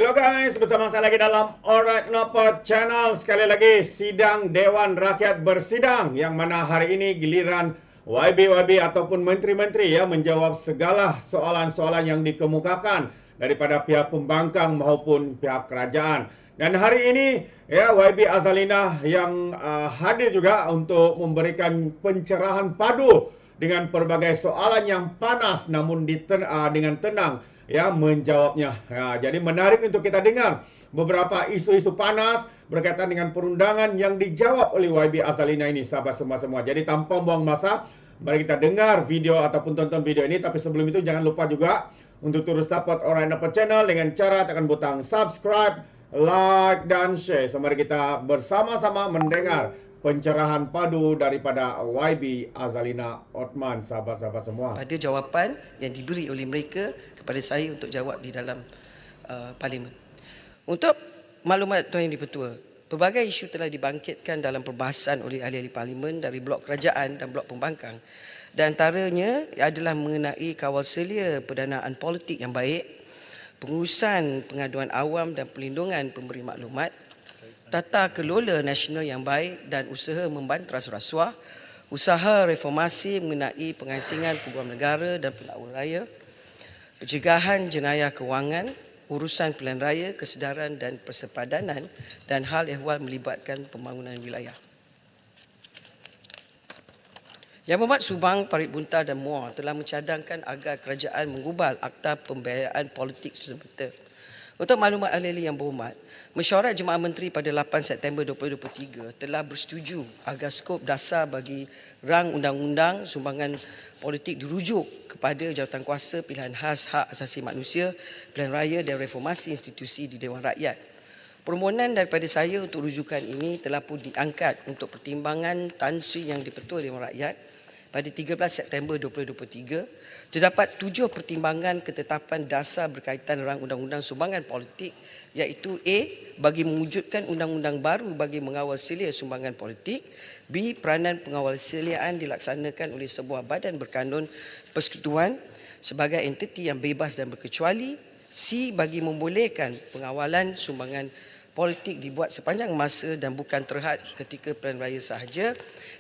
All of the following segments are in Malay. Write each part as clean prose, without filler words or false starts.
Hello guys, bersama saya lagi dalam Alright Nopo Channel. Sekali lagi, sidang Dewan Rakyat bersidang, yang mana hari ini giliran YB ataupun menteri-menteri ya menjawab segala soalan-soalan yang dikemukakan daripada pihak pembangkang maupun pihak kerajaan. Dan hari ini ya YB Azalina yang hadir juga untuk memberikan pencerahan padu dengan berbagai soalan yang panas namun dengan tenang ya menjawabnya. Ya, jadi menarik untuk kita dengar beberapa isu-isu panas berkaitan dengan perundangan yang dijawab oleh YB Azalina ini, sahabat semua-semua. Jadi tanpa buang masa, mari kita dengar video ataupun tonton video ini. Tapi sebelum itu jangan lupa juga untuk terus support Alright Nopo Channel dengan cara tekan butang subscribe, like, dan share. So, mari kita bersama-sama mendengar pencerahan padu daripada YB Azalina Othman, sahabat-sahabat semua. Ada jawapan yang diberi oleh mereka kepada saya untuk jawab di dalam parlimen. Untuk maklumat Tuan Yang di-Pertua, pelbagai isu telah dibangkitkan dalam perbahasan oleh ahli-ahli parlimen dari blok kerajaan dan blok pembangkang. Dan antaranya adalah mengenai kawal selia pendanaan politik yang baik, pengurusan pengaduan awam dan perlindungan pemberi maklumat, tata kelola nasional yang baik dan usaha membantras rasuah, usaha reformasi mengenai pengasingan peguam negara dan pelakon raya, pencegahan jenayah kewangan, urusan pilihan raya, kesedaran dan persepadanan, dan hal ehwal melibatkan pembangunan wilayah. Yang Berhormat Subang, Parit Buntar dan Muar telah mencadangkan agar kerajaan menggubal Akta Pembiayaan Politik semata. Untuk maklumat ahli-ahli yang berhormat, Mesyuarat Jemaah Menteri pada 8 September 2023 telah bersetuju agar skop dasar bagi rang undang-undang sumbangan politik dirujuk kepada Jawatankuasa Pilihan Khas Hak Asasi Manusia, Pilihan Raya dan Reformasi Institusi di Dewan Rakyat. Permohonan daripada saya untuk rujukan ini telah pun diangkat untuk pertimbangan Tan Sri Yang di-Pertua Dewan Rakyat pada 13 September 2023. Terdapat 7 pertimbangan ketetapan dasar berkaitan rang undang-undang sumbangan politik, iaitu A. Bagi mewujudkan undang-undang baru bagi mengawal selia sumbangan politik. B. Peranan pengawal seliaan dilaksanakan oleh sebuah badan berkanun persekutuan sebagai entiti yang bebas dan berkecuali. C. Bagi membolehkan pengawalan sumbangan politik dibuat sepanjang masa dan bukan terhad ketika pilihan raya sahaja.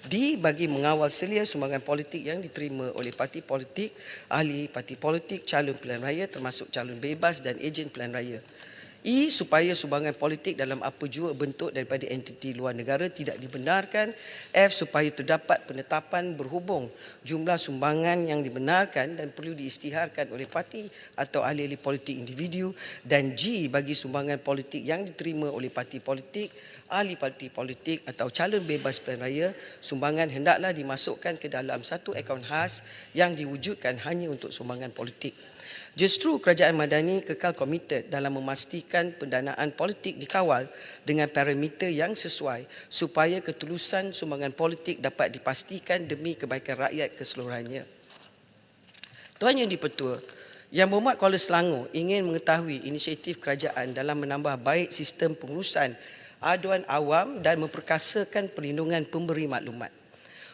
D. Bagi mengawal selia sumbangan politik yang diterima oleh parti politik, ahli parti politik, calon pilihan raya termasuk calon bebas dan ejen pilihan raya. E. Supaya sumbangan politik dalam apa jua bentuk daripada entiti luar negara tidak dibenarkan. F. Supaya terdapat penetapan berhubung jumlah sumbangan yang dibenarkan dan perlu diisytiharkan oleh parti atau ahli-ahli politik individu. Dan G. Bagi sumbangan politik yang diterima oleh parti politik, ahli parti politik atau calon bebas pilihan raya, sumbangan hendaklah dimasukkan ke dalam satu akaun khas yang diwujudkan hanya untuk sumbangan politik. Justru kerajaan Madani kekal komited dalam memastikan pendanaan politik dikawal dengan parameter yang sesuai supaya ketulusan sumbangan politik dapat dipastikan demi kebaikan rakyat keseluruhannya. Tuan Yang di-Pertua, Yang Berhormat Kuala Selangor ingin mengetahui inisiatif kerajaan dalam menambah baik sistem pengurusan aduan awam dan memperkasakan perlindungan pemberi maklumat.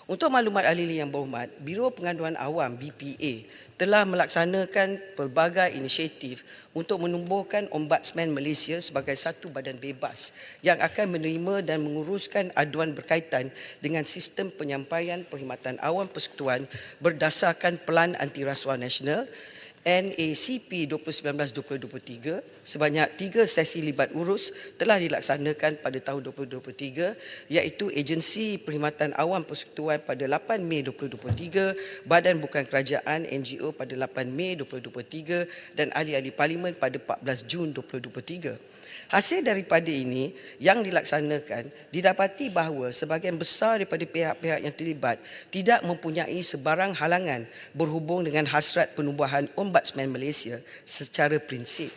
Untuk maklumat ahli yang berhormat, Biro Pengaduan Awam BPA telah melaksanakan pelbagai inisiatif untuk menumbuhkan Ombudsman Malaysia sebagai satu badan bebas yang akan menerima dan menguruskan aduan berkaitan dengan sistem penyampaian perkhidmatan awam persekutuan berdasarkan Pelan Anti Rasuah Nasional NACP 2019-2023. Sebanyak 3 sesi libat urus telah dilaksanakan pada tahun 2023, iaitu Agensi Perkhidmatan Awam Persekutuan pada 8 Mei 2023, Badan Bukan Kerajaan NGO pada 8 Mei 2023 dan ahli-ahli parlimen pada 14 Jun 2023. Hasil daripada ini yang dilaksanakan, didapati bahawa sebahagian besar daripada pihak-pihak yang terlibat tidak mempunyai sebarang halangan berhubung dengan hasrat penubuhan Ombudsman Malaysia secara prinsip.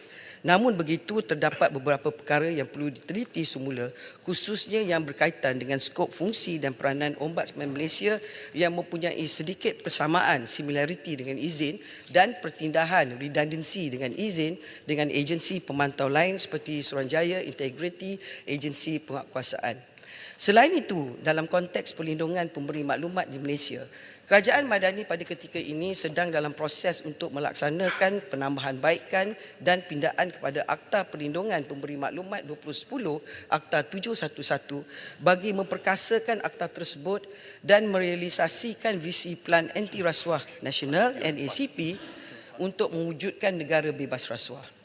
Namun begitu, terdapat beberapa perkara yang perlu diteliti semula, khususnya yang berkaitan dengan skop fungsi dan peranan Ombudsman Malaysia yang mempunyai sedikit persamaan, similariti dengan izin dan pertindahan redundancy dengan izin dengan agensi pemantau lain seperti Suruhanjaya, Integriti, agensi penguatkuasaan. Selain itu, dalam konteks perlindungan pemberi maklumat di Malaysia, Kerajaan Madani pada ketika ini sedang dalam proses untuk melaksanakan penambahan baikan dan pindaan kepada Akta Perlindungan Pemberi Maklumat 2010, Akta 711 bagi memperkasakan akta tersebut dan merealisasikan visi Plan Anti Rasuah Nasional NACP untuk mewujudkan negara bebas rasuah.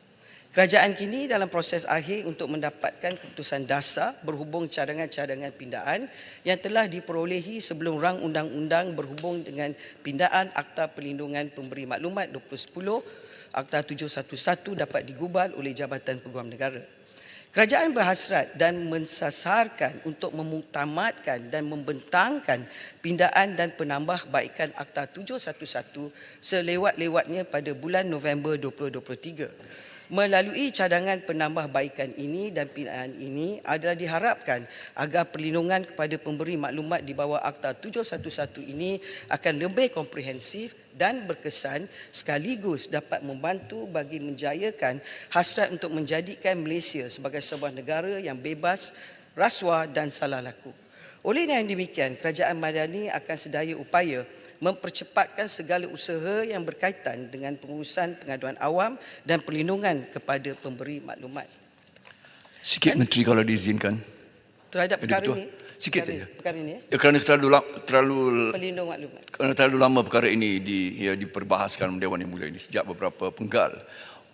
Kerajaan kini dalam proses akhir untuk mendapatkan keputusan dasar berhubung cadangan-cadangan pindaan yang telah diperolehi sebelum rang undang-undang berhubung dengan pindaan Akta Perlindungan Pemberi Maklumat 2010, Akta 711 dapat digubal oleh Jabatan Peguam Negara. Kerajaan berhasrat dan mensasarkan untuk memuktamadkan dan membentangkan pindaan dan penambahbaikan Akta 711 selewat-lewatnya pada bulan November 2023. Melalui cadangan penambahbaikan ini dan pindaan ini adalah diharapkan agar perlindungan kepada pemberi maklumat di bawah Akta 711 ini akan lebih komprehensif dan berkesan sekaligus dapat membantu bagi menjayakan hasrat untuk menjadikan Malaysia sebagai sebuah negara yang bebas rasuah dan salah laku. Oleh yang demikian, Kerajaan Madani akan sedaya upaya mempercepatkan segala usaha yang berkaitan dengan pengurusan pengaduan awam dan perlindungan kepada pemberi maklumat. Sikit Menteri kalau diizinkan. Terhadap perkara ini, sikit saja. Perkara ini, Ya, kerana terlalu pelindung maklumat. kerana terlalu lama perkara ini diperbahaskan Dewan Yang Mulia ini sejak beberapa penggal.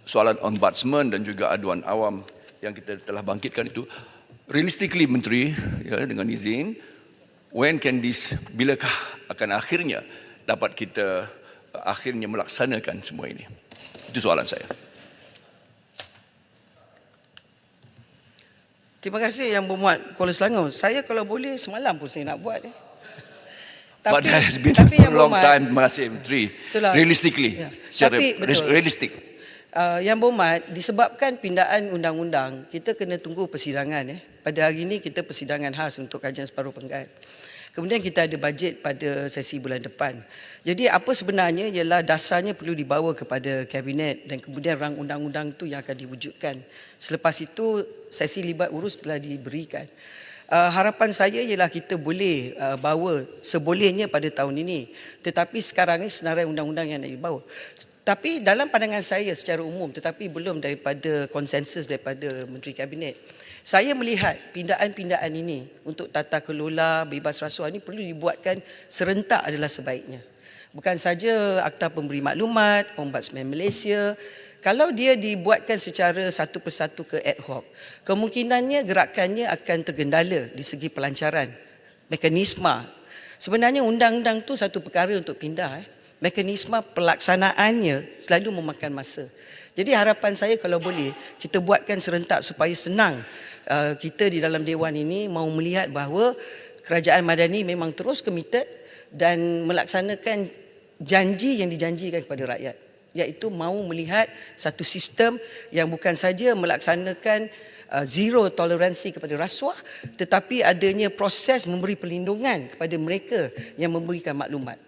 Soalan ombudsman dan juga aduan awam yang kita telah bangkitkan itu, realistically Menteri, ya, dengan izin, bilakah akan akhirnya dapat kita akhirnya melaksanakan semua ini? Itu soalan saya. Terima kasih Yang Berhormat Kuala Selangor. Saya kalau boleh semalam pun saya nak buat. But that has been tapi for a Yang long Berhormat, time, terima kasih Menteri. Itulah. Realistically, Ya. secara Tapi betul. realistik. Yang Berhormat, disebabkan pindaan undang-undang, kita kena tunggu persidangan. Pada hari ini kita persidangan khas untuk kajian separuh penggal. Kemudian kita ada bajet pada sesi bulan depan. Jadi apa sebenarnya ialah dasarnya perlu dibawa kepada Kabinet dan kemudian rang undang-undang itu yang akan diwujudkan. Selepas itu sesi libat urus telah diberikan. Harapan saya ialah kita boleh bawa sebolehnya pada tahun ini. Tetapi sekarang ini senarai undang-undang yang nak dibawa. Tapi dalam pandangan saya secara umum, tetapi belum daripada konsensus daripada Menteri Kabinet, saya melihat pindaan-pindaan ini untuk tata kelola bebas rasuah ini perlu dibuatkan serentak adalah sebaiknya. Bukan saja Akta Pemberi Maklumat, Ombudsman Malaysia, kalau dia dibuatkan secara satu persatu ke ad hoc, kemungkinannya gerakannya akan tergendala di segi pelancaran, mekanisme. Sebenarnya undang-undang tu satu perkara untuk pindah. Mekanisme pelaksanaannya selalu memakan masa. Jadi harapan saya kalau boleh kita buatkan serentak supaya senang kita di dalam Dewan ini mahu melihat bahawa Kerajaan Madani memang terus committed dan melaksanakan janji yang dijanjikan kepada rakyat, iaitu mahu melihat satu sistem yang bukan saja melaksanakan zero toleransi kepada rasuah, tetapi adanya proses memberi perlindungan kepada mereka yang memberikan maklumat.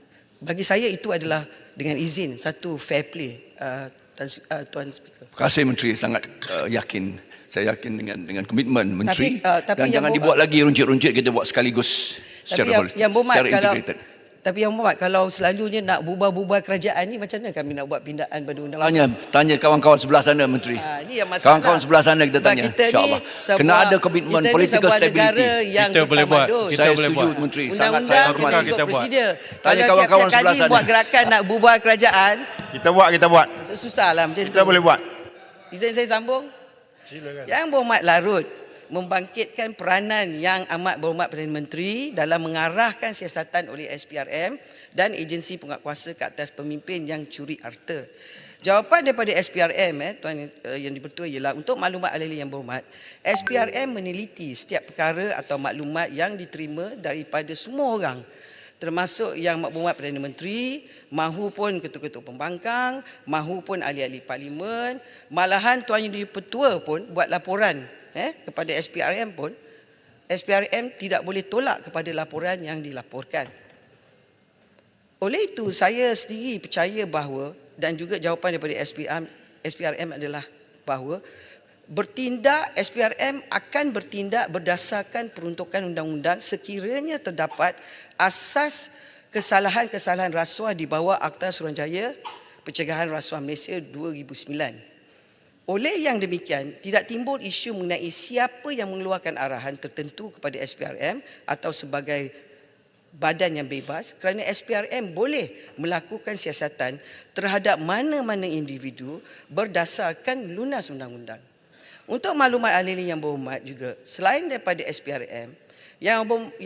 Bagi saya itu adalah dengan izin satu fair play, Tuan Speaker. Terima kasih Menteri, sangat yakin. Saya yakin dengan komitmen Menteri. Tapi Dan jangan dibuat lagi runcit-runcit, kita buat sekaligus secara holistik, secara integrated. Tapi Yang Berhormat, kalau selalunya nak bubar-bubar kerajaan ni, macam mana kami nak buat pindaan pada undang-undang? Tanya kawan-kawan sebelah sana Menteri. Ini yang masalah. Kawan-kawan sebelah sana kita Sebab tanya, kita ni insya-Allah. Kena ada komitmen political stability. Yang Kita boleh buat. tamadun. Saya boleh setuju buat. Menteri, sangat Undang-undang saya kena hormati. ikut Kita buat. prosedur. Tanya Kalau kawan-kawan tiap-tiap sebelah kali sana. buat gerakan nak bubar kerajaan, Kita buat. susahlah macam tu. Kita boleh buat. Izin saya sambung. Silakan. Yang Berhormat Larut membangkitkan peranan yang amat berhormat Perdana Menteri dalam mengarahkan siasatan oleh SPRM dan agensi penguatkuasa ke atas pemimpin yang curi harta. Jawapan daripada SPRM, Tuan Yang Dipertua, ialah untuk maklumat ahli yang berhormat, SPRM meneliti setiap perkara atau maklumat yang diterima daripada semua orang, termasuk yang berhormat Perdana Menteri, mahupun ketua-ketua pembangkang, mahupun ahli-ahli parlimen, malahan Tuan Yang Dipertua pun buat laporan kepada SPRM pun, SPRM tidak boleh tolak kepada laporan yang dilaporkan. Oleh itu, saya sendiri percaya bahawa, dan juga jawapan daripada SPRM adalah bahawa SPRM akan bertindak berdasarkan peruntukan undang-undang sekiranya terdapat asas kesalahan-kesalahan rasuah di bawah Akta Suruhanjaya Pencegahan Rasuah Malaysia 2009. Oleh yang demikian, tidak timbul isu mengenai siapa yang mengeluarkan arahan tertentu kepada SPRM atau sebagai badan yang bebas, kerana SPRM boleh melakukan siasatan terhadap mana-mana individu berdasarkan lunas undang-undang. Untuk maklumat ahli yang berhormat juga, selain daripada SPRM, Yang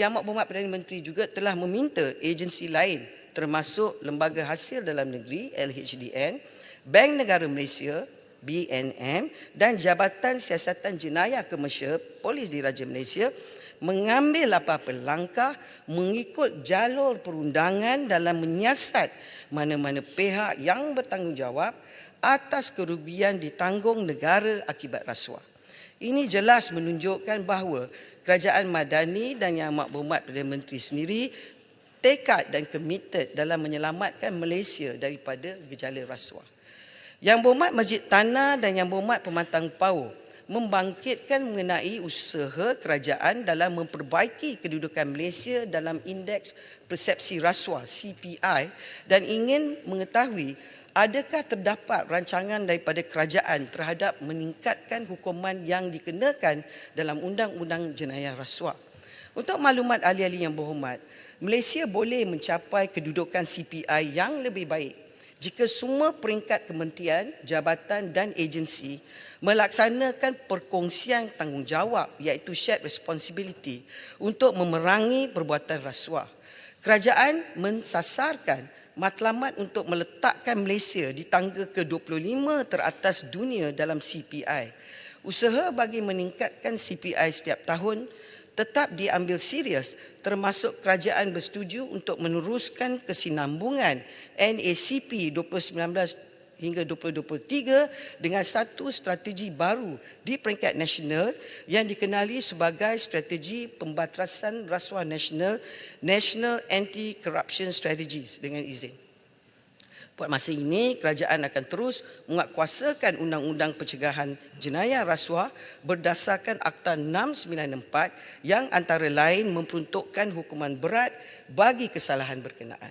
Amat Berhormat Perdana Menteri juga telah meminta agensi lain termasuk Lembaga Hasil Dalam Negeri LHDN, Bank Negara Malaysia BNM dan Jabatan Siasatan Jenayah Komersial Polis Diraja Malaysia mengambil apa-apa langkah mengikut jalur perundangan dalam menyiasat mana-mana pihak yang bertanggungjawab atas kerugian ditanggung negara akibat rasuah. Ini jelas menunjukkan bahawa Kerajaan Madani dan Yang Amat Berhormat Perdana Menteri sendiri tekad dan komited dalam menyelamatkan Malaysia daripada gejala rasuah. Yang Berhormat Masjid Tanah dan Yang Berhormat Pemantang Power membangkitkan mengenai usaha kerajaan dalam memperbaiki kedudukan Malaysia dalam Indeks Persepsi Rasuah CPI dan ingin mengetahui adakah terdapat rancangan daripada kerajaan terhadap meningkatkan hukuman yang dikenakan dalam Undang-Undang Jenayah Rasuah. Untuk maklumat ahli-ahli yang berhormat, Malaysia boleh mencapai kedudukan CPI yang lebih baik jika semua peringkat kementerian, jabatan dan agensi melaksanakan perkongsian tanggungjawab iaitu shared responsibility untuk memerangi perbuatan rasuah. Kerajaan mensasarkan matlamat untuk meletakkan Malaysia di tangga ke-25 teratas dunia dalam CPI. Usaha bagi meningkatkan CPI setiap tahun tetap diambil serius, termasuk kerajaan bersetuju untuk meneruskan kesinambungan NACP 2019 hingga 2023 dengan satu strategi baru di peringkat nasional yang dikenali sebagai Strategi Pembatasan Rasuah Nasional, National Anti-Corruption Strategies dengan izin. Buat masa ini, kerajaan akan terus menguatkuasakan Undang-Undang Pencegahan Jenayah Rasuah berdasarkan Akta 694 yang antara lain memperuntukkan hukuman berat bagi kesalahan berkenaan.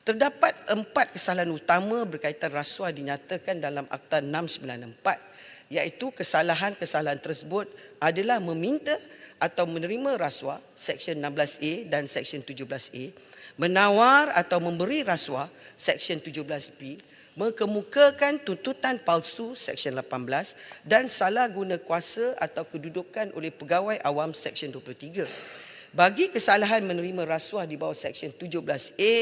Terdapat 4 kesalahan utama berkaitan rasuah dinyatakan dalam Akta 694, iaitu kesalahan-kesalahan tersebut adalah meminta atau menerima rasuah Seksyen 16A dan Seksyen 17A, menawar atau memberi rasuah Seksyen 17B, mengemukakan tuntutan palsu Seksyen 18 dan salah guna kuasa atau kedudukan oleh pegawai awam Seksyen 23. Bagi kesalahan menerima rasuah di bawah Seksyen 17A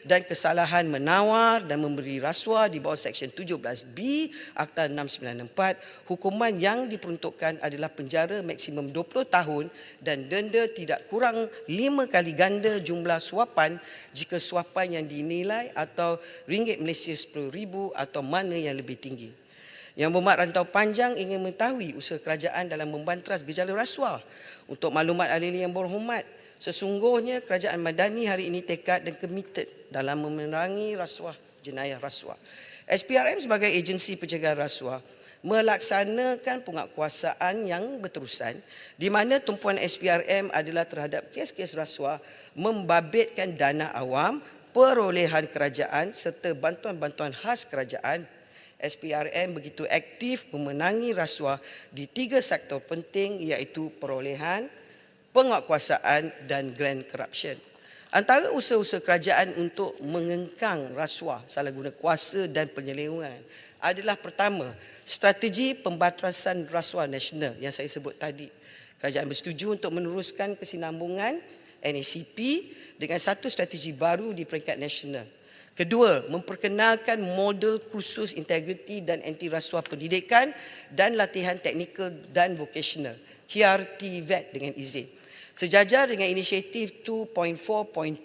dan kesalahan menawar dan memberi rasuah di bawah Seksyen 17B Akta 694, hukuman yang diperuntukkan adalah penjara maksimum 20 tahun dan denda tidak kurang 5 kali ganda jumlah suapan jika suapan yang dinilai atau ringgit Malaysia 10,000 atau mana yang lebih tinggi. Yang Berhormat Rantau Panjang ingin mengetahui usaha kerajaan dalam membanteras gejala rasuah. Untuk maklumat ahli yang berhormat, sesungguhnya Kerajaan Madani hari ini tekad dan komited dalam memerangi rasuah, jenayah rasuah. SPRM sebagai agensi pencegahan rasuah melaksanakan penguatkuasaan yang berterusan di mana tumpuan SPRM adalah terhadap kes-kes rasuah membabitkan dana awam, perolehan kerajaan serta bantuan-bantuan khas kerajaan. SPRM begitu aktif memenangi rasuah di 3 sektor penting iaitu perolehan, penguatkuasaan dan grand corruption. Antara usaha-usaha kerajaan untuk mengengkang rasuah, salah guna kuasa dan penyelewengan adalah pertama, strategi pembatasan rasuah nasional yang saya sebut tadi. Kerajaan bersetuju untuk meneruskan kesinambungan NACP dengan satu strategi baru di peringkat nasional. Kedua, memperkenalkan model kursus integriti dan anti rasuah pendidikan dan latihan teknikal dan vocational, KRT-VET dengan izin. Sejajar dengan inisiatif 2.4.12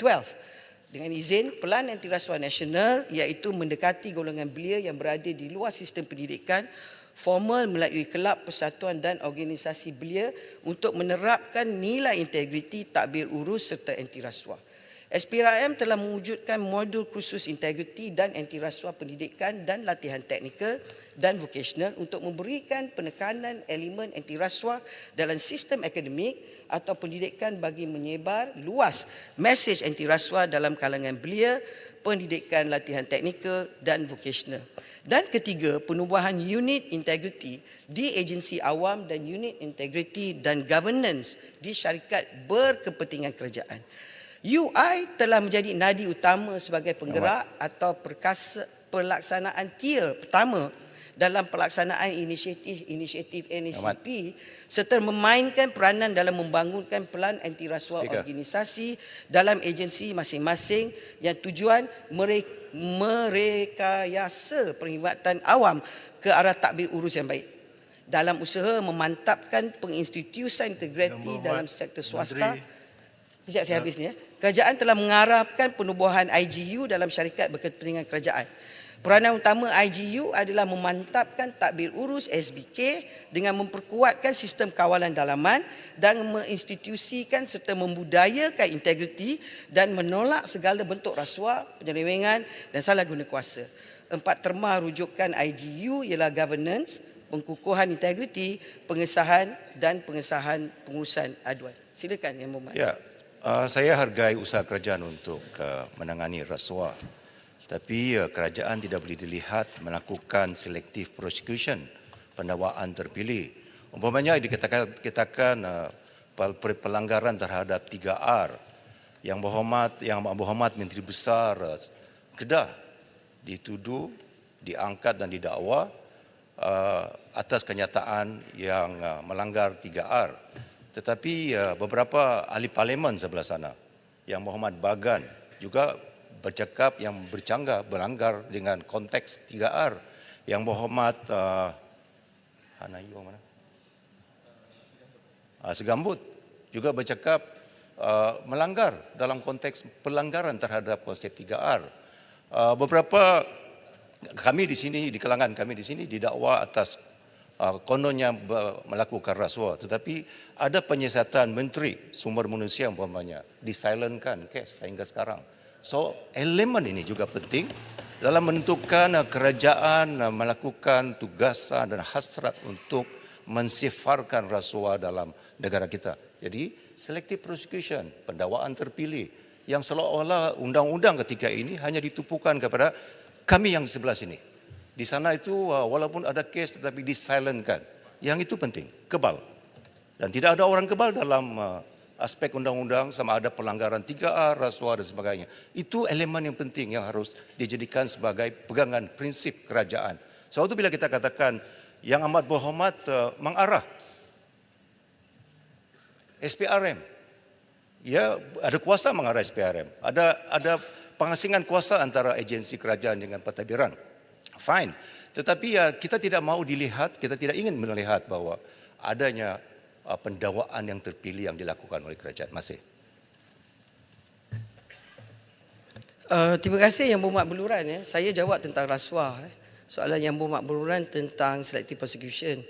dengan izin Pelan Anti Rasuah Nasional iaitu mendekati golongan belia yang berada di luar sistem pendidikan formal melalui kelab, persatuan dan organisasi belia untuk menerapkan nilai integriti, takbir urus serta anti rasuah. SPRM telah mewujudkan modul kursus integriti dan anti rasuah pendidikan dan latihan teknikal dan vocational untuk memberikan penekanan elemen anti rasuah dalam sistem akademik atau pendidikan bagi menyebar luas mesej anti rasuah dalam kalangan belia, pendidikan latihan teknikal dan vocational. Dan ketiga, penubuhan unit integriti di agensi awam dan unit integriti dan governance di syarikat berkepentingan kerajaan. UI telah menjadi nadi utama sebagai penggerak atau pelaksanaan tier pertama dalam pelaksanaan inisiatif NACP serta memainkan peranan dalam membangunkan pelan anti rasuah organisasi dalam agensi masing-masing yang tujuan merekayasa perkhidmatan awam ke arah tadbir urus yang baik. Dalam usaha memantapkan penginstitusian integriti dalam sektor swasta, sekejap saya habis ni ya. Kerajaan telah mengarahkan penubuhan IGU dalam syarikat berkepentingan kerajaan. Peranan utama IGU adalah memantapkan tadbir urus SBK dengan memperkuatkan sistem kawalan dalaman dan menginstitusikan serta membudayakan integriti dan menolak segala bentuk rasuah, penyelewengan dan salah guna kuasa. 4 terma rujukan IGU ialah governance, pengkukuhan integriti, pengesahan dan pengesahan pengurusan aduan. Silakan Yang Berhormat. Ya, saya hargai usaha kerajaan untuk menangani rasuah. Tapi kerajaan tidak boleh dilihat melakukan selective prosecution, pendakwaan terpilih. Umpamanya dikatakan pelanggaran terhadap 3R yang berhormat Menteri Besar Kedah dituduh, diangkat dan didakwa atas kenyataan yang melanggar 3R. Tetapi beberapa ahli parlimen sebelah sana, Yang Berhormat Bagan juga bercakap yang bercanggah berlanggar dengan konteks 3R. Yang Berhormat Segambut juga bercakap melanggar dalam konteks pelanggaran terhadap konsep 3R. Beberapa kami di sini, di kalangan kami di sini didakwa atas kononnya melakukan rasuah, tetapi ada penyiasatan menteri sumber manusia umpamanya disilentkan kes sehingga sekarang. So elemen ini juga penting dalam menentukan kerajaan melakukan tugasan dan hasrat untuk mensifarkan rasuah dalam negara kita. Jadi selective prosecution, pendakwaan terpilih yang seolah-olah undang-undang ketika ini hanya ditupukan kepada kami yang sebelah sini. Di sana itu walaupun ada kes tetapi disilentkan. Yang itu penting, kebal. Dan tidak ada orang kebal dalam aspek undang-undang sama ada pelanggaran 3R, rasuah dan sebagainya. Itu elemen yang penting yang harus dijadikan sebagai pegangan prinsip kerajaan. Sebab itu bila kita katakan Yang Amat Berhormat mengarah SPRM. Ya, ada kuasa mengarah SPRM. Ada pengasingan kuasa antara agensi kerajaan dengan pentadbiran. Fine. Tetapi kita tidak mahu dilihat, kita tidak ingin melihat bahawa adanya pendakwaan yang terpilih yang dilakukan oleh kerajaan. Masih. Terima kasih Yang Berhormat Beluran. Saya jawab tentang rasuah. Soalan Yang Berhormat Beluran tentang selective prosecution.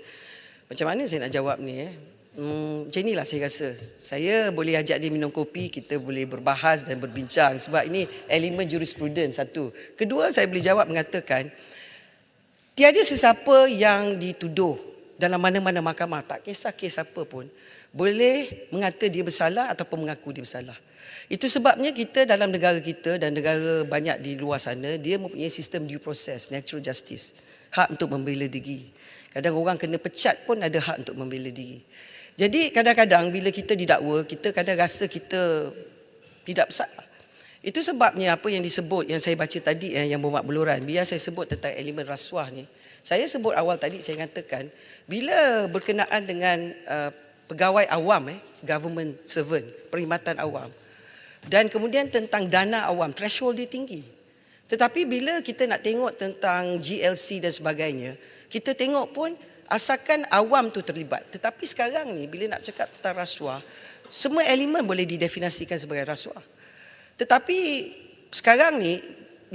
Macam mana saya nak jawab ni? Macam inilah saya rasa. Saya boleh ajak dia minum kopi, kita boleh berbahas dan berbincang sebab ini elemen jurisprudens satu. Kedua, saya boleh jawab mengatakan tiada sesiapa yang dituduh dalam mana-mana mahkamah, tak kisah kes apa pun, boleh mengata dia bersalah ataupun mengaku dia bersalah. Itu sebabnya kita dalam negara kita dan negara banyak di luar sana, dia mempunyai sistem due process, natural justice, hak untuk membela diri. Kadang orang kena pecat pun ada hak untuk membela diri. Jadi kadang-kadang bila kita didakwa, kita kadang rasa kita tidak bersalah. Itu sebabnya apa yang disebut, yang saya baca tadi Yang Berhormat Beluran, biar saya sebut tentang elemen rasuah ni. Saya sebut awal tadi, saya katakan bila berkenaan dengan pegawai awam, government servant, perkhidmatan awam, dan kemudian tentang dana awam, threshold dia tinggi. Tetapi bila kita nak tengok tentang GLC dan sebagainya, kita tengok pun asalkan awam tu terlibat. Tetapi sekarang ni bila nak cakap tentang rasuah, semua elemen boleh didefinisikan sebagai rasuah. Tetapi sekarang ni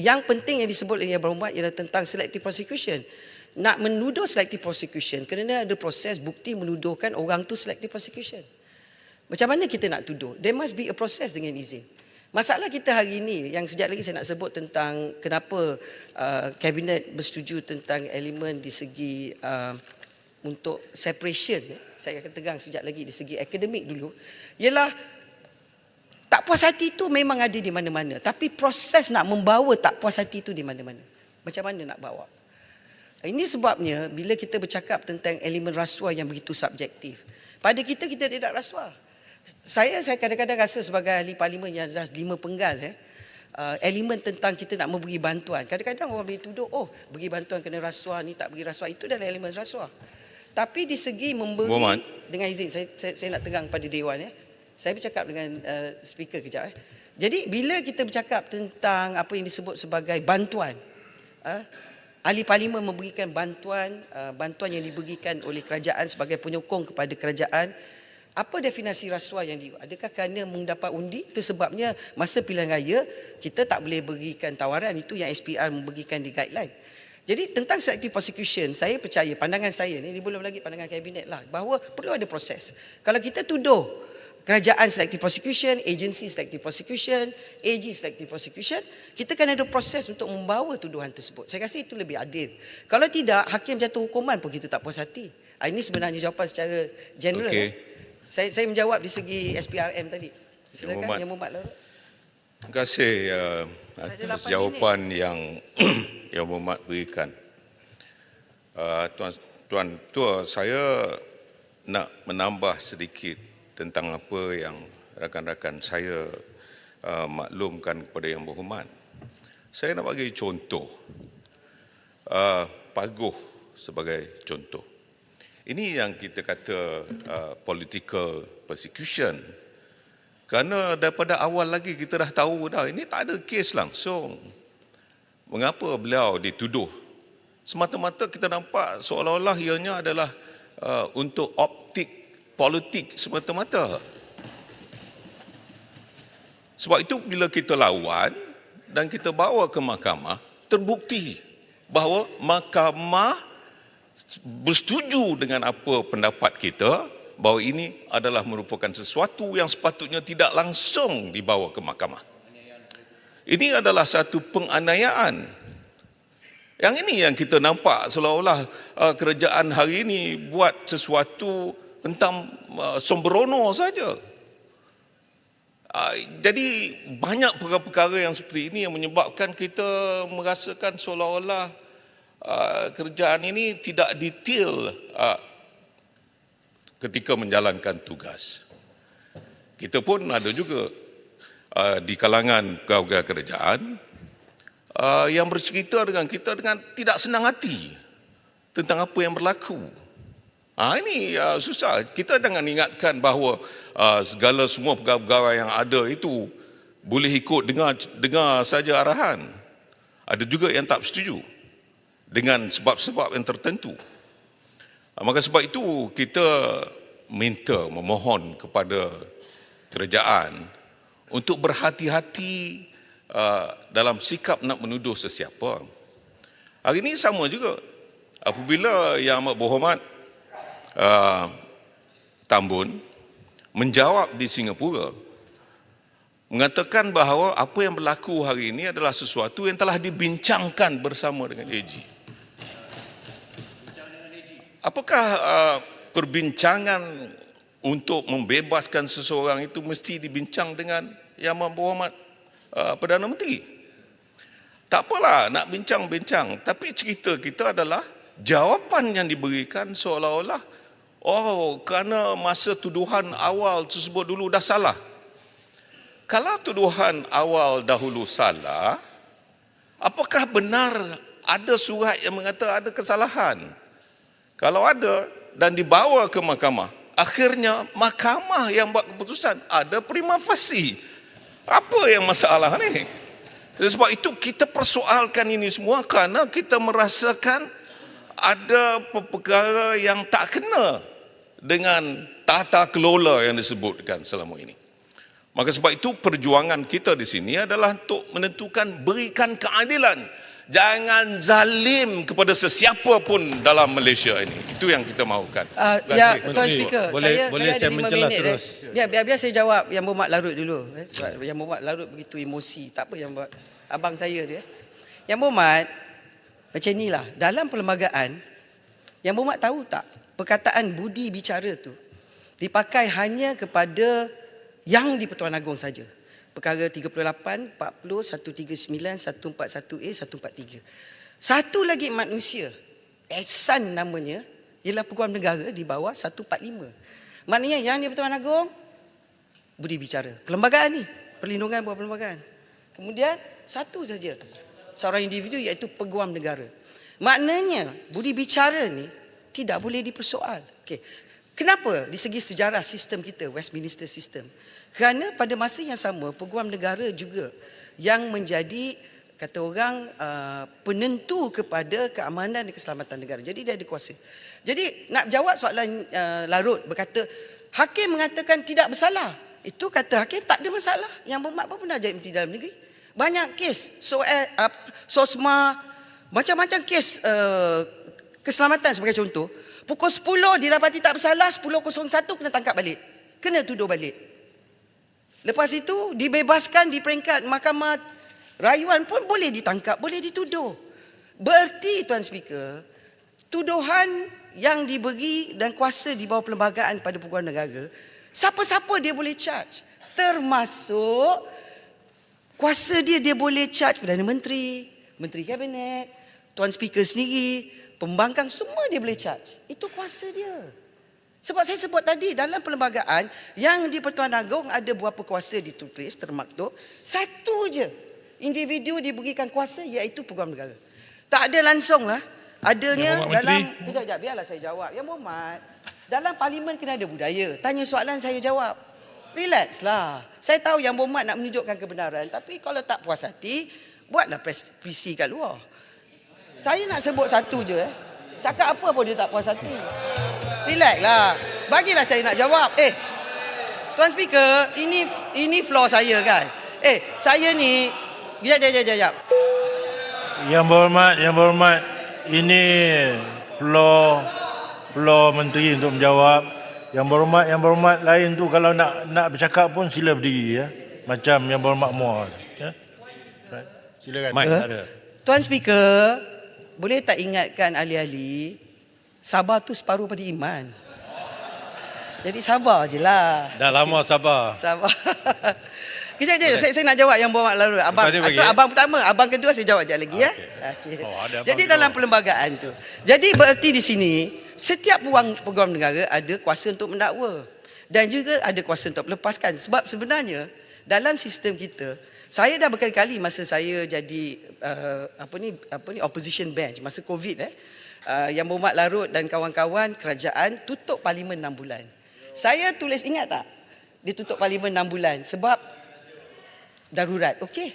yang penting yang disebut oleh Yang Berhormat ialah tentang selective prosecution. Nak menuduh selective prosecution kerana ada proses bukti menuduhkan orang tu selective prosecution. Macam mana kita nak tuduh? There must be a process dengan izin. Masalah kita hari ini yang sekejap lagi saya nak sebut tentang kenapa Kabinet bersetuju tentang elemen di segi untuk separation, saya akan tegang sekejap lagi di segi akademik dulu, ialah tak puas hati itu memang ada di mana-mana, tapi proses nak membawa tak puas hati itu di mana-mana. Macam mana nak bawa? Ini sebabnya bila kita bercakap tentang elemen rasuah yang begitu subjektif, pada kita tidak rasuah. Saya kadang-kadang rasa sebagai ahli parlimen yang adalah 5 penggal, elemen tentang kita nak memberi bantuan. Kadang-kadang orang boleh tuduh, beri bantuan kena rasuah, ni tak beri rasuah, itu adalah elemen rasuah. Tapi di segi memberi, Muhammad. dengan izin saya nak tegang pada Dewan, saya bercakap dengan speaker kejap. Jadi bila kita bercakap tentang apa yang disebut sebagai bantuan, ahli parlimen memberikan bantuan yang diberikan oleh kerajaan sebagai penyokong kepada kerajaan. Apa definisi rasuah yang adakah kerana mendapat undi? Itu sebabnya masa pilihan raya kita tak boleh berikan tawaran, itu yang SPR memberikan di guideline. Jadi tentang selective prosecution, saya percaya, pandangan saya ni belum lagi pandangan kabinet lah, bahawa perlu ada proses. Kalau kita tuduh kerajaan selective prosecution, agensi selective prosecution, AG selective prosecution, kita kan ada proses untuk membawa tuduhan tersebut. Saya rasa itu lebih adil. Kalau tidak, hakim jatuh hukuman pun kita tak puas hati. Ini sebenarnya jawapan secara general. Okey. Saya menjawab di segi SPRM tadi. Silakan Muhammad. Yang Muhammad Larut. Terima kasih Saya ada atas 8 jawapan yang yang Muhammad berikan. Tuan Tua, saya nak menambah sedikit tentang apa yang rakan-rakan saya maklumkan kepada Yang Berhormat. Saya nak bagi contoh, Paguh sebagai contoh. Ini yang kita kata political persecution. Kerana daripada awal lagi kita dah tahu dah, ini tak ada kes langsung. Mengapa beliau dituduh? Semata-mata kita nampak seolah-olah ianya adalah untuk optik politik semata-mata. Sebab itu bila kita lawan dan kita bawa ke mahkamah, terbukti bahawa mahkamah bersetuju dengan apa pendapat kita, bahawa ini adalah merupakan sesuatu yang sepatutnya tidak langsung dibawa ke mahkamah. Ini adalah satu penganiayaan. Yang ini yang kita nampak seolah-olah kerajaan hari ini buat sesuatu tentang sembrono saja. Jadi banyak perkara-perkara yang seperti ini yang menyebabkan kita merasakan seolah-olah kerajaan ini tidak detail ketika menjalankan tugas. Kita pun ada juga di kalangan pegawai kerajaan yang bercerita dengan kita dengan tidak senang hati tentang apa yang berlaku. Ini susah. Kita jangan ingatkan bahawa segala semua pegawai yang ada itu boleh ikut dengar saja arahan. Ada juga yang tak setuju dengan sebab-sebab yang tertentu. Maka sebab itu kita memohon kepada kerajaan untuk berhati-hati dalam sikap nak menuduh sesiapa. Hari ini sama juga. Apabila Yang Amat Berhormat Tambun menjawab di Singapura, mengatakan bahawa apa yang berlaku hari ini adalah sesuatu yang telah dibincangkan bersama dengan AG. Apakah perbincangan untuk membebaskan seseorang itu mesti dibincang dengan Yang Amat Berhormat Perdana Menteri? Tak apalah nak bincang-bincang, tapi cerita kita adalah jawapan yang diberikan seolah-olah kerana masa tuduhan awal tersebut dulu dah salah. Kalau tuduhan awal dahulu salah, apakah benar ada surat yang mengatakan ada kesalahan? Kalau ada dan dibawa ke mahkamah, akhirnya mahkamah yang buat keputusan, ada prima facie. Apa yang masalah ni? Sebab itu kita persoalkan ini semua kerana kita merasakan ada perkara yang tak kena dengan tata kelola yang disebutkan selama ini. Maka sebab itu perjuangan kita di sini adalah untuk menentukan berikan keadilan. Jangan zalim kepada sesiapa pun dalam Malaysia ini. Itu yang kita mahukan. Tuan Speaker, saya ada 5 minit. terus? Biar saya jawab Yang Berhormat Larut dulu. Sebab Yang Berhormat Larut begitu emosi. Tak apa yang buat abang saya dia. Yang Berhormat, macam inilah. Dalam perlembagaan, Yang Berhormat tahu tak, perkataan budi bicara tu dipakai hanya kepada yang di Pertuan Agong saja. Perkara 38, 40, 139, 141A, 143. Satu lagi manusia, Ehsan namanya, ialah Peguam Negara di bawah 145. Maknanya yang di Pertuan Agong, budi bicara. Perlembagaan ni, perlindungan buat perlembagaan. Kemudian satu saja, seorang individu iaitu Peguam Negara. Maknanya budi bicara ni tidak boleh dipersoal. Okey. Kenapa? Di segi sejarah sistem kita, Westminster System. Kerana pada masa yang sama, Peguam Negara juga yang menjadi, kata orang, penentu kepada keamanan dan keselamatan negara. Jadi dia ada kuasa. Jadi nak jawab soalan Larut berkata, hakim mengatakan tidak bersalah. Itu kata hakim tak ada masalah. Yang berhormat pun pernah jadi Menteri Dalam Negeri. Banyak kes, SOSMA, macam-macam kes keselamatan sebagai contoh. Pukul 10 didapati tak bersalah, 10.01 kena tangkap balik. Kena tuduh balik. Lepas itu dibebaskan di peringkat Mahkamah Rayuan pun boleh ditangkap, boleh dituduh. Bererti Tuan Speaker, tuduhan yang diberi dan kuasa di bawah perlembagaan pada Peguam Negara, siapa-siapa dia boleh charge. Termasuk kuasa dia boleh charge Perdana Menteri, Menteri Kabinet, Tuan Speaker sendiri, pembangkang, semua dia boleh charge. Itu kuasa dia. Sebab saya sebut tadi, dalam perlembagaan yang di Pertuan Agong ada berapa kuasa ditulis, termaktub, satu je individu diberikan kuasa iaitu Peguam Negara. Tak ada langsung lah. Adanya dalam... Kejap, biarlah saya jawab. Yang berhormat, dalam parlimen kena ada budaya. Tanya soalan, saya jawab. Relax lah. Saya tahu yang berhormat nak menunjukkan kebenaran. Tapi kalau tak puas hati, buatlah PC kat luar. Saya nak sebut satu je. Cakap apa pun dia tak puas hati. Relax lah. Bagilah saya nak jawab. Tuan Speaker, ini floor saya kan. Saya ni... Sekejap. Yang berhormat, ini floor menteri untuk menjawab. Yang berhormat lain tu kalau nak bercakap pun sila berdiri ya. Macam yang berhormat Muar. Ya? Silakan. Tuan Speaker, boleh tak ingatkan ahli-ahli, sabar tu separuh pada iman. Jadi sabar je lah. Dah lama sabar. Sabar. Kejap, saya nak jawab yang berhormat lalu. Abang pertama, abang kedua saya jawab sekejap lagi. Okay. Jadi dalam perlembagaan tu. Jadi bererti di sini, setiap Peguam Negara ada kuasa untuk mendakwa. Dan juga ada kuasa untuk melepaskan. Sebab sebenarnya, dalam sistem kita, saya dah berkali-kali masa saya jadi opposition bench, masa COVID yang berhormat Larut dan kawan-kawan kerajaan tutup parlimen 6 bulan. Saya tulis, ingat tak? Dia tutup parlimen 6 bulan sebab darurat. Okey.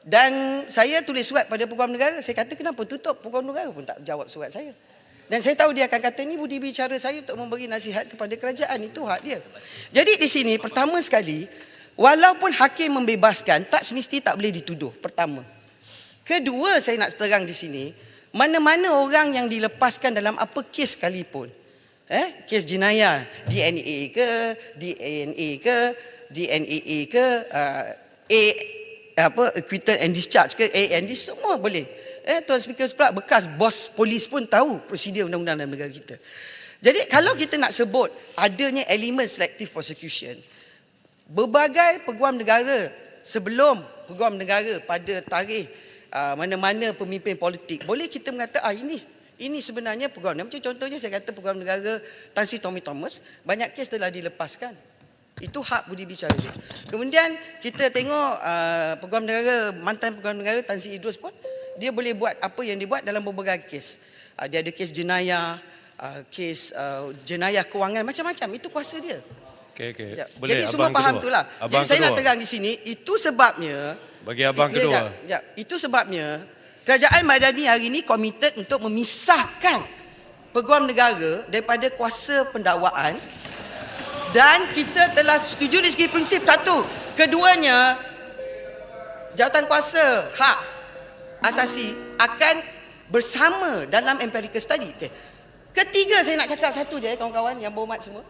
Dan saya tulis surat pada Peguam Negara. Saya kata kenapa tutup? Peguam Negara pun tak jawab surat saya. Dan saya tahu dia akan kata ni budi bicara saya untuk memberi nasihat kepada kerajaan. Itu hak dia. Jadi di sini pertama sekali, walaupun hakim membebaskan, tak semesti tak boleh dituduh. Pertama. Kedua, saya nak terang di sini, mana-mana orang yang dilepaskan dalam apa kes sekalipun, kes jenayah, DNA ke, DNA ke, DNAA ke, acquittal and discharge ke, A&D, semua boleh. Tuan Speaker pula bekas bos polis pun tahu prosedur undang-undang dalam negara kita. Jadi kalau kita nak sebut adanya elemen selective prosecution, berbagai Peguam Negara sebelum Peguam Negara pada tarikh mana-mana pemimpin politik, boleh kita mengata ini sebenarnya Peguam Negara. Macam contohnya saya kata Peguam Negara Tan Sri Tommy Thomas, banyak kes telah dilepaskan. Itu hak budi bicara dia. Kemudian kita tengok Peguam Negara, mantan Peguam Negara Tan Sri Idrus pun, dia boleh buat apa yang dia buat dalam berbagai kes. Dia ada kes jenayah, kes jenayah kewangan, macam-macam. Itu kuasa dia. Okey. Boleh. Jadi semua faham itulah. Jadi saya nak tegang di sini, itu sebabnya bagi abang kedua. Itu sebabnya Kerajaan Madani hari ini komited untuk memisahkan Peguam Negara daripada kuasa pendakwaan. Dan kita telah setuju di segi prinsip satu. Keduanya, jawatan kuasa hak asasi akan bersama dalam empirical study. Ketiga, saya nak cakap satu je kawan-kawan yang berhormat semua.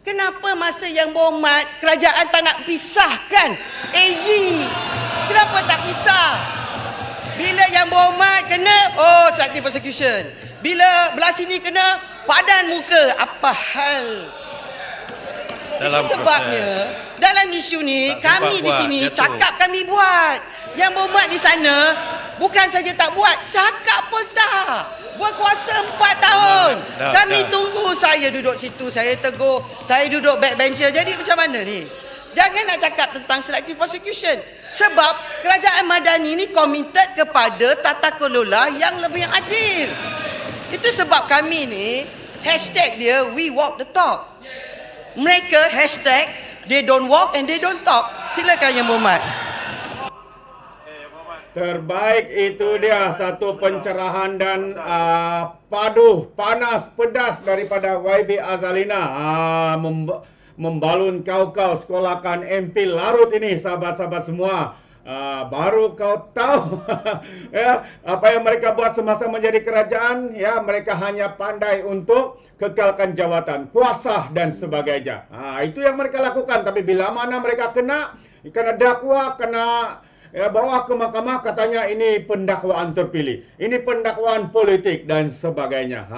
Kenapa masa yang berhormat kerajaan tak nak pisahkan AG? Kenapa tak pisah? Bila yang berhormat kena, selective prosecution. Bila belah sini kena, Padan muka, apa hal? Dalam Itu sebabnya dalam isu ni Tak kami sempat di buat, sini Datuk. cakap kami buat. Yang berhormat di sana bukan saja tak buat, cakap pun tak. Berkuasa 4 tahun. Dah, Kami dah. tunggu, saya duduk situ, saya tegur, saya duduk backbencher. Jadi macam mana ni? Jangan nak cakap tentang selective prosecution. Sebab kerajaan Madani ni committed kepada tata kelola yang lebih adil. Itu sebab kami ni hashtag dia we walk the talk. Mereka hashtag they don't walk and they don't talk. Silakan Yang Berhormat. Terbaik itu dia satu pencerahan dan padu, panas, pedas daripada YB Azalina. Membalun kau-kau sekolahkan MP Larut ini, sahabat-sahabat semua. Baru kau tahu ya, apa yang mereka buat semasa menjadi kerajaan, ya, mereka hanya pandai untuk kekalkan jawatan, kuasa dan sebagainya. Itu yang mereka lakukan, tapi bila mana mereka kena dakwa, kena bawa ke mahkamah, katanya ini pendakwaan terpilih, ini pendakwaan politik dan sebagainya.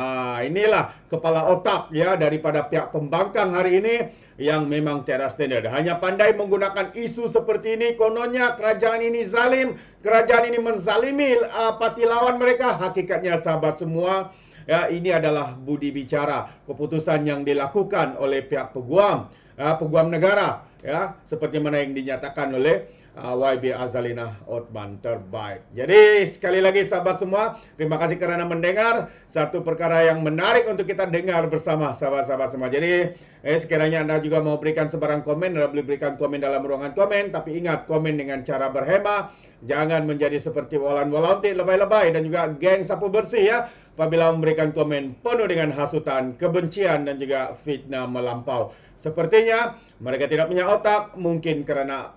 Inilah kepala otak ya daripada pihak pembangkang hari ini yang memang tiada standard. Hanya pandai menggunakan isu seperti ini, kononnya kerajaan ini zalim, kerajaan ini menzalimi parti lawan mereka. Hakikatnya sahabat semua, ya, ini adalah budi bicara, keputusan yang dilakukan oleh pihak peguam, peguam negara, ya, seperti mana yang dinyatakan oleh YB Azalina Othman terbaik. Jadi sekali lagi sahabat semua, terima kasih kerana mendengar satu perkara yang menarik untuk kita dengar bersama sahabat-sahabat semua. Jadi sekiranya anda juga mau berikan sebarang komen, anda boleh berikan komen dalam ruangan komen. Tapi ingat, komen dengan cara berhema. Jangan menjadi seperti Walan Walautik lebay-lebay dan juga geng sapu bersih ya, apabila memberikan komen penuh dengan hasutan, kebencian dan juga fitnah melampau. Sepertinya mereka tidak punya otak, mungkin kerana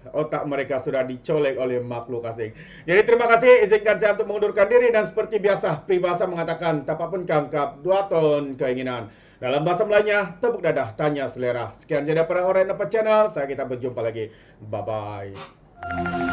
otak mereka sudah dicolek oleh makhluk asing. Jadi terima kasih, izinkan saya untuk mengundurkan diri dan seperti biasa peribahasa mengatakan tapapun kangkap 2 ton keinginan. Dalam bahasa Melayunya, tepuk dadah, tanya selera. Sekian saja daripada Alright Nampak Channel. Kita berjumpa lagi. Bye-bye.